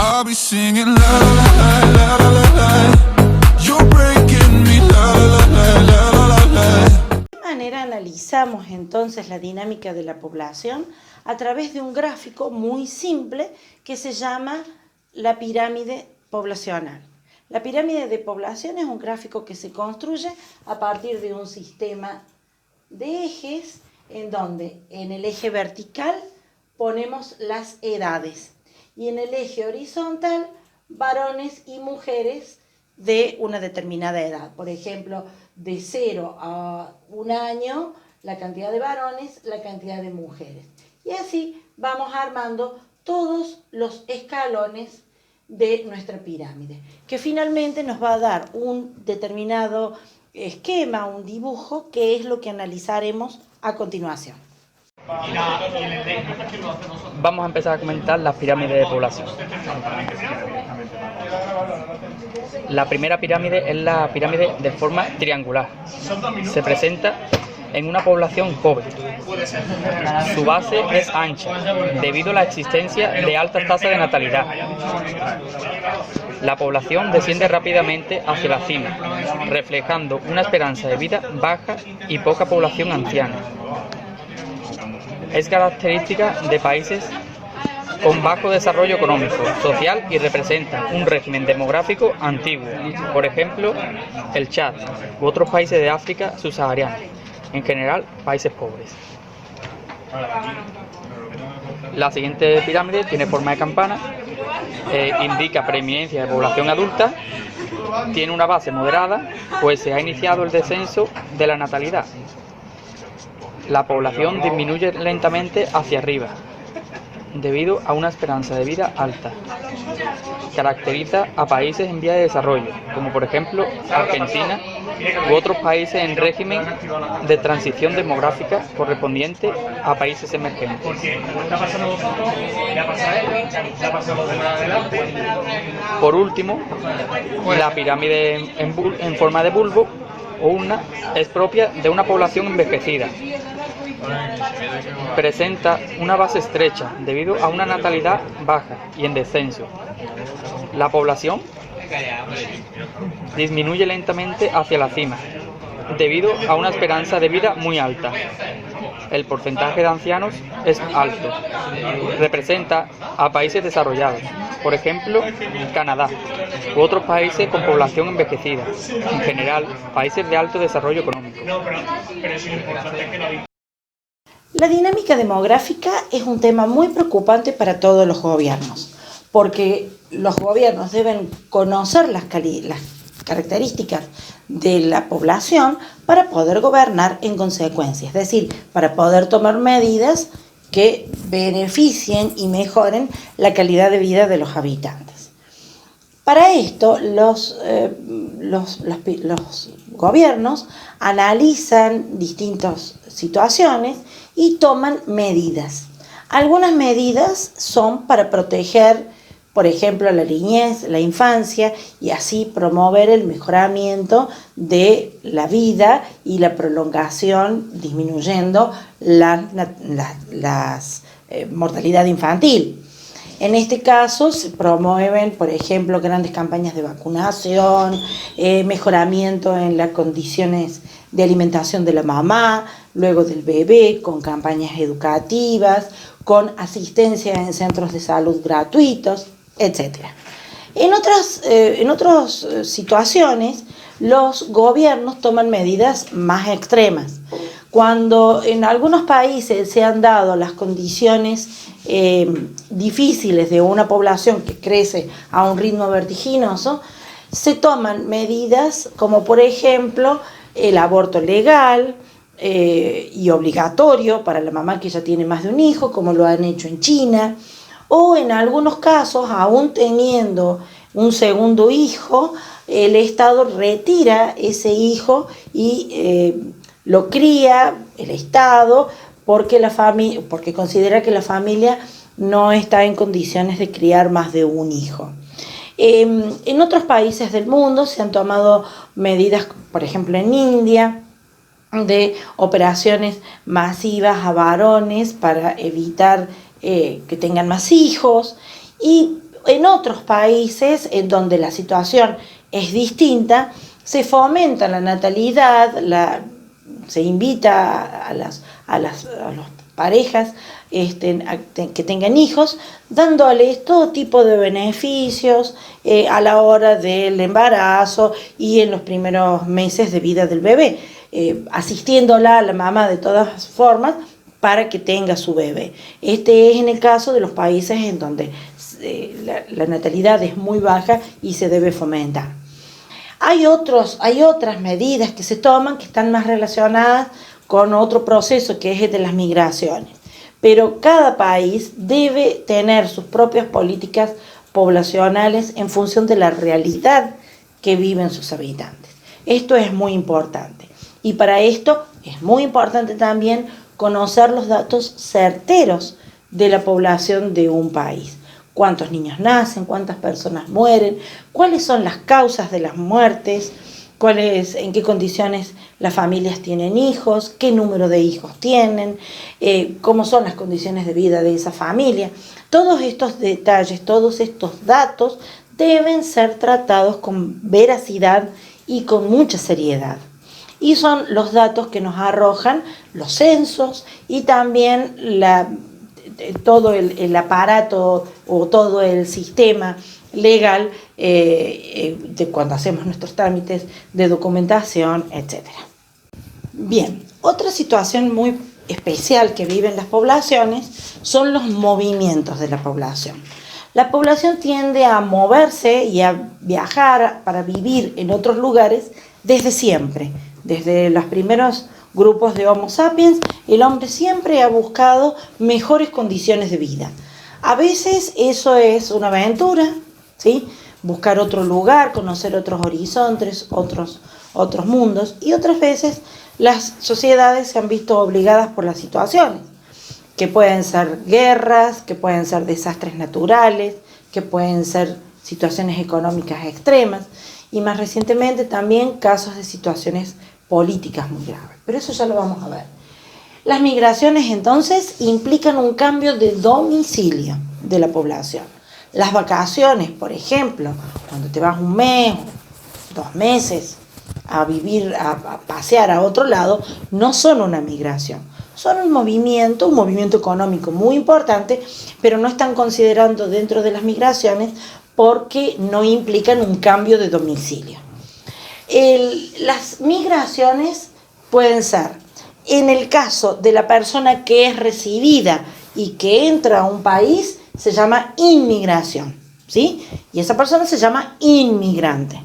I'll be singing la la la la la la la. You're breaking me la la la la la la la. ¿De qué manera analizamos entonces la dinámica de la población? A través de un gráfico muy simple que se llama la pirámide poblacional. La pirámide de población es un gráfico que se construye a partir de un sistema de ejes en donde en el eje vertical ponemos las edades y en el eje horizontal varones y mujeres de una determinada edad. Por ejemplo, de 0 a 1 año, la cantidad de varones, la cantidad de mujeres. Y así vamos armando todos los escalones de nuestra pirámide, que finalmente nos va a dar un determinado esquema, un dibujo, que es lo que analizaremos a continuación. Vamos a empezar a comentar las pirámides de población. La primera pirámide es la pirámide de forma triangular. Se presenta en una población joven. Su base es ancha, debido a la existencia de altas tasas de natalidad. La población desciende rápidamente hacia la cima, reflejando una esperanza de vida baja y poca población anciana. Es característica de países con bajo desarrollo económico, social y representa un régimen demográfico antiguo, por ejemplo, el Chad u otros países de África subsahariana, en general países pobres. La siguiente pirámide tiene forma de campana, indica preeminencia de población adulta, tiene una base moderada, pues se ha iniciado el descenso de la natalidad. La población disminuye lentamente hacia arriba, debido a una esperanza de vida alta. Caracteriza a países en vía de desarrollo, como por ejemplo Argentina u otros países en régimen de transición demográfica correspondiente a países emergentes. Por último, la pirámide en forma de bulbo o urna es propia de una población envejecida. Presenta una base estrecha debido a una natalidad baja y en descenso. La población disminuye lentamente hacia la cima debido a una esperanza de vida muy alta. El porcentaje de ancianos es alto. Representa a países desarrollados, por ejemplo, Canadá u otros países con población envejecida, en general países de alto desarrollo económico. La dinámica demográfica es un tema muy preocupante para todos los gobiernos, porque los gobiernos deben conocer las características de la población para poder gobernar en consecuencia, es decir, para poder tomar medidas que beneficien y mejoren la calidad de vida de los habitantes. Para esto, los gobiernos analizan distintas situaciones y toman medidas. Algunas medidas son para proteger, por ejemplo, la niñez, la infancia, y así promover el mejoramiento de la vida y la prolongación, disminuyendo la mortalidad infantil. En este caso se promueven, por ejemplo, grandes campañas de vacunación, mejoramiento en las condiciones de alimentación de la mamá, luego del bebé, con campañas educativas, con asistencia en centros de salud gratuitos, etc. En otras situaciones, los gobiernos toman medidas más extremas. Cuando en algunos países se han dado las condiciones difíciles de una población que crece a un ritmo vertiginoso, se toman medidas como, por ejemplo, el aborto legal y obligatorio para la mamá que ya tiene más de un hijo, como lo han hecho en China, o en algunos casos, aún teniendo un segundo hijo, el Estado retira ese hijo y lo cría el Estado porque considera que la familia no está en condiciones de criar más de un hijo. En otros países del mundo se han tomado medidas, por ejemplo en India, de operaciones masivas a varones para evitar que tengan más hijos, y En otros países en donde la situación es distinta, se fomenta la natalidad, se invita a las parejas que tengan hijos, dándoles todo tipo de beneficios a la hora del embarazo y en los primeros meses de vida del bebé, asistiéndola a la mamá de todas formas para que tenga su bebé. Este es en el caso de los países en donde la natalidad es muy baja y se debe fomentar. Hay otras medidas que se toman que están más relacionadas con otro proceso que es el de las migraciones. Pero cada país debe tener sus propias políticas poblacionales en función de la realidad que viven sus habitantes. Esto es muy importante. Y para esto es muy importante también conocer los datos certeros de la población de un país. Cuántos niños nacen, cuántas personas mueren, cuáles son las causas de las muertes, en qué condiciones las familias tienen hijos, qué número de hijos tienen, cómo son las condiciones de vida de esa familia. Todos estos detalles, todos estos datos deben ser tratados con veracidad y con mucha seriedad. Y son los datos que nos arrojan los censos y también todo el aparato o todo el sistema legal de cuando hacemos nuestros trámites de documentación, etc. Bien, otra situación muy especial que viven las poblaciones son los movimientos de la población. La población tiende a moverse y a viajar para vivir en otros lugares desde siempre. Desde los primeros grupos de Homo sapiens, el hombre siempre ha buscado mejores condiciones de vida. A veces eso es una aventura, ¿sí? Buscar otro lugar, conocer otros horizontes, otros mundos, y otras veces las sociedades se han visto obligadas por las situaciones, que pueden ser guerras, que pueden ser desastres naturales, que pueden ser situaciones económicas extremas, y más recientemente también casos de situaciones políticas muy graves. Pero eso ya lo vamos a ver. Las migraciones entonces implican un cambio de domicilio de la población. Las vacaciones, por ejemplo, cuando te vas un mes, 2 meses a vivir, a pasear a otro lado, no son una migración. Son un movimiento económico muy importante, pero no están considerando dentro de las migraciones porque no implican un cambio de domicilio. Las migraciones pueden ser, en el caso de la persona que es recibida y que entra a un país, se llama inmigración, ¿sí? Y esa persona se llama inmigrante.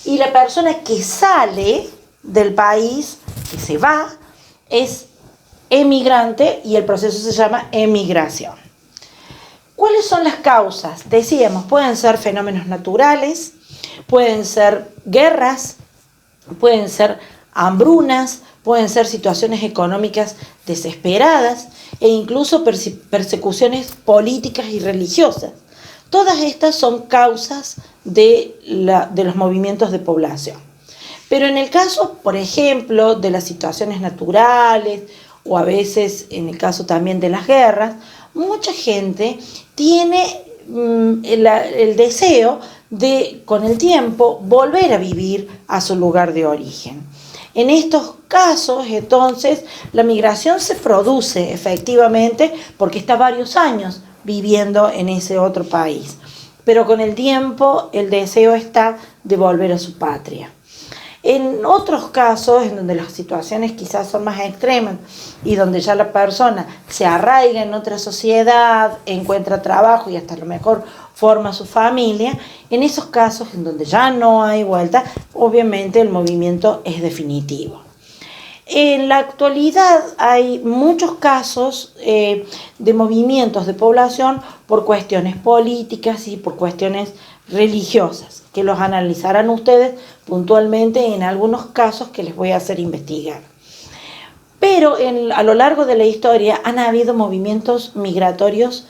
Y la persona que sale del país, que se va, es emigrante y el proceso se llama emigración. ¿Cuáles son las causas? Decíamos, pueden ser fenómenos naturales, pueden ser guerras, pueden ser hambrunas, pueden ser situaciones económicas desesperadas e incluso persecuciones políticas y religiosas. Todas estas son causas de los movimientos de población. Pero en el caso, por ejemplo, de las situaciones naturales o a veces en el caso también de las guerras, mucha gente tiene el deseo de, con el tiempo, volver a vivir a su lugar de origen. En estos casos, entonces, la migración se produce efectivamente porque está varios años viviendo en ese otro país. Pero con el tiempo, el deseo está de volver a su patria. En otros casos, en donde las situaciones quizás son más extremas y donde ya la persona se arraiga en otra sociedad, encuentra trabajo y hasta a lo mejor forma su familia, en esos casos en donde ya no hay vuelta, obviamente el movimiento es definitivo. En la actualidad hay muchos casos de movimientos de población por cuestiones políticas y por cuestiones religiosas, que los analizarán ustedes puntualmente en algunos casos que les voy a hacer investigar. Pero a lo largo de la historia han habido movimientos migratorios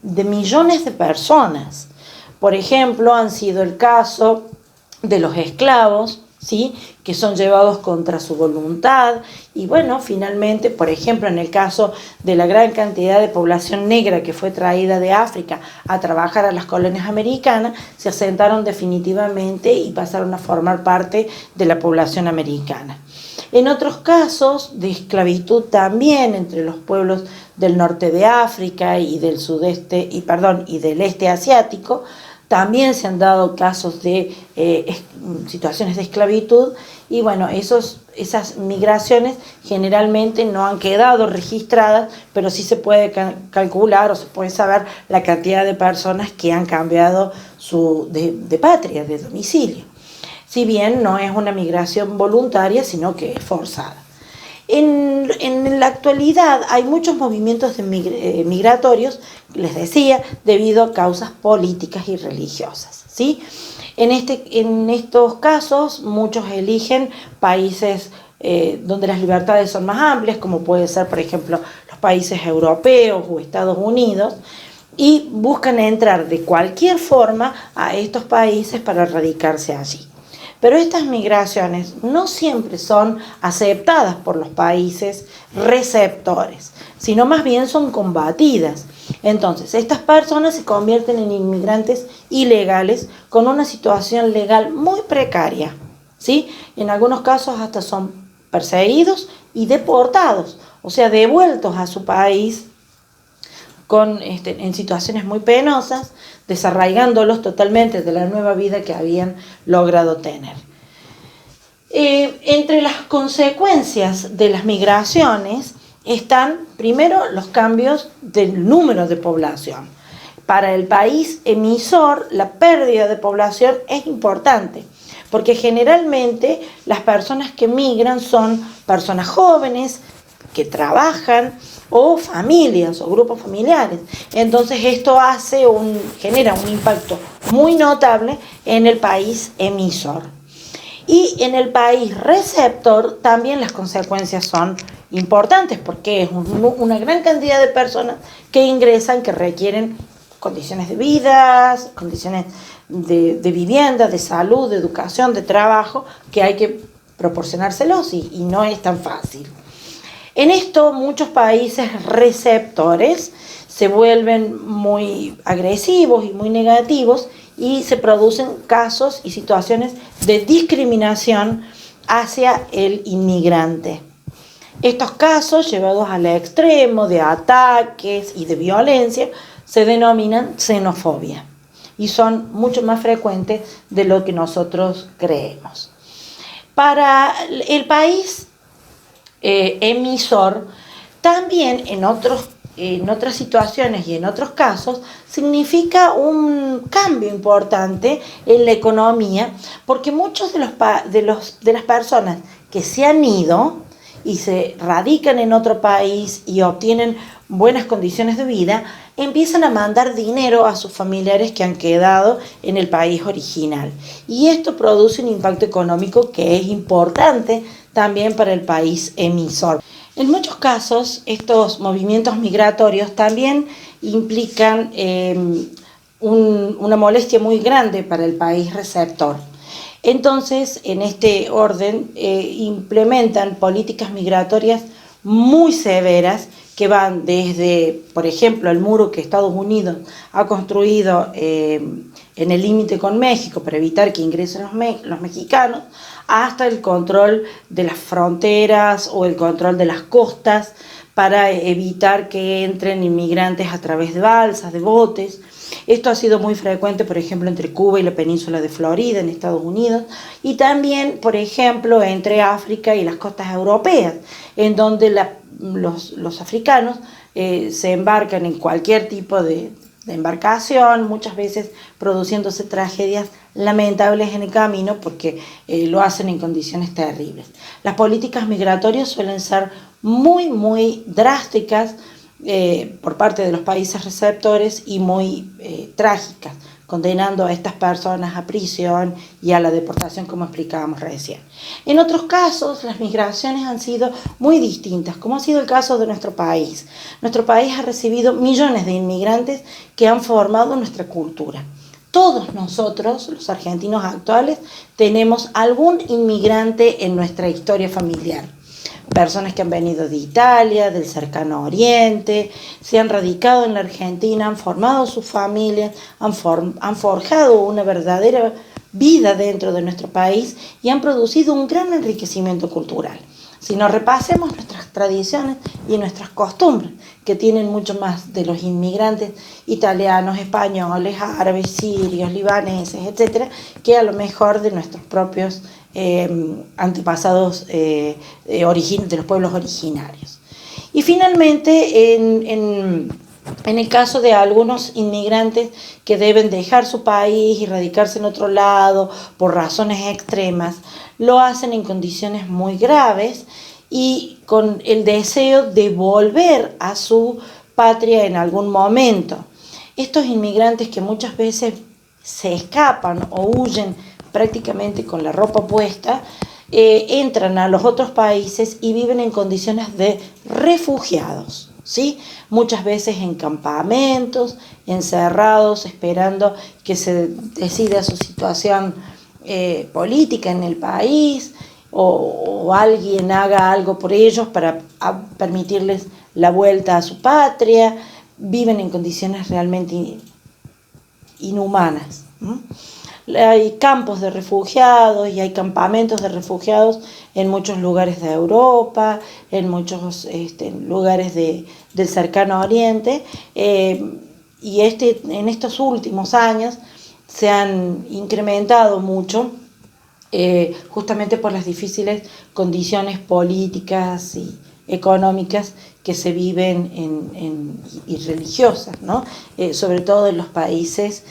de millones de personas. Por ejemplo, han sido el caso de los esclavos, ¿sí?, que son llevados contra su voluntad. Y bueno, finalmente, por ejemplo, en el caso de la gran cantidad de población negra que fue traída de África a trabajar a las colonias americanas, se asentaron definitivamente y pasaron a formar parte de la población americana. En otros casos de esclavitud también entre los pueblos del norte de África y del del este asiático, también se han dado casos de situaciones de esclavitud, y bueno, esas migraciones generalmente no han quedado registradas, pero sí se puede calcular o se puede saber la cantidad de personas que han cambiado de patria, de domicilio. Si bien no es una migración voluntaria, sino que es forzada. En la actualidad hay muchos movimientos migratorios, les decía, debido a causas políticas y religiosas, ¿sí? En estos casos, muchos eligen países donde las libertades son más amplias, como puede ser, por ejemplo, los países europeos o Estados Unidos, y buscan entrar de cualquier forma a estos países para radicarse allí. Pero estas migraciones no siempre son aceptadas por los países receptores, sino más bien son combatidas. Entonces, estas personas se convierten en inmigrantes ilegales con una situación legal muy precaria, ¿sí? En algunos casos hasta son perseguidos y deportados, o sea, devueltos a su país en situaciones muy penosas, desarraigándolos totalmente de la nueva vida que habían logrado tener. Entre las consecuencias de las migraciones están, primero, los cambios del número de población. Para el país emisor, la pérdida de población es importante, porque generalmente las personas que migran son personas jóvenes, que trabajan, o familias o grupos familiares. Entonces esto genera un impacto muy notable en el país emisor. Y en el país receptor también las consecuencias son importantes, porque es una gran cantidad de personas que ingresan, que requieren condiciones de vida, condiciones de vivienda, de salud, de educación, de trabajo, que hay que proporcionárselos y no es tan fácil. En esto, muchos países receptores se vuelven muy agresivos y muy negativos, y se producen casos y situaciones de discriminación hacia el inmigrante. Estos casos, llevados al extremo de ataques y de violencia, se denominan xenofobia y son mucho más frecuentes de lo que nosotros creemos. Para el país emisor, también en otras situaciones y en otros casos, significa un cambio importante en la economía, porque muchos de las personas que se han ido y se radican en otro país y obtienen buenas condiciones de vida, empiezan a mandar dinero a sus familiares que han quedado en el país original. Y esto produce un impacto económico que es importante también para el país emisor. En muchos casos, estos movimientos migratorios también implican una molestia muy grande para el país receptor. Entonces, en este orden, implementan políticas migratorias muy severas que van desde, por ejemplo, el muro que Estados Unidos ha construido en el límite con México para evitar que ingresen los mexicanos, hasta el control de las fronteras o el control de las costas para evitar que entren inmigrantes a través de balsas, de botes. Esto ha sido muy frecuente, por ejemplo, entre Cuba y la península de Florida, en Estados Unidos, y también, por ejemplo, entre África y las costas europeas, en donde los africanos se embarcan en cualquier tipo de embarcación, muchas veces produciéndose tragedias lamentables en el camino, porque lo hacen en condiciones terribles. Las políticas migratorias suelen ser muy, muy drásticas por parte de los países receptores y muy trágicas, condenando a estas personas a prisión y a la deportación, como explicábamos recién. En otros casos, las migraciones han sido muy distintas, como ha sido el caso de nuestro país. Nuestro país ha recibido millones de inmigrantes que han formado nuestra cultura. Todos nosotros, los argentinos actuales, tenemos algún inmigrante en nuestra historia familiar. Personas que han venido de Italia, del cercano oriente, se han radicado en la Argentina, han formado sus familias, han forjado una verdadera vida dentro de nuestro país y han producido un gran enriquecimiento cultural. Si nos repasemos nuestras tradiciones y nuestras costumbres, que tienen mucho más de los inmigrantes italianos, españoles, árabes, sirios, libaneses, etcétera, que a lo mejor de nuestros propios antepasados de los pueblos originarios. Y finalmente, en el caso de algunos inmigrantes que deben dejar su país y radicarse en otro lado por razones extremas, lo hacen en condiciones muy graves y con el deseo de volver a su patria en algún momento. Estos inmigrantes que muchas veces se escapan o huyen prácticamente con la ropa puesta, entran a los otros países y viven en condiciones de refugiados, ¿sí? Muchas veces en campamentos, encerrados, esperando que se decida su situación política en el país o alguien haga algo por ellos para permitirles la vuelta a su patria. Viven en condiciones realmente inhumanas. Hay campos de refugiados y hay campamentos de refugiados en muchos lugares de Europa, en muchos lugares del cercano oriente, y en estos últimos años se han incrementado mucho, justamente por las difíciles condiciones políticas y económicas que se viven y religiosas, ¿no? Sobre todo en los países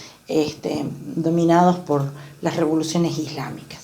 dominados por las revoluciones islámicas.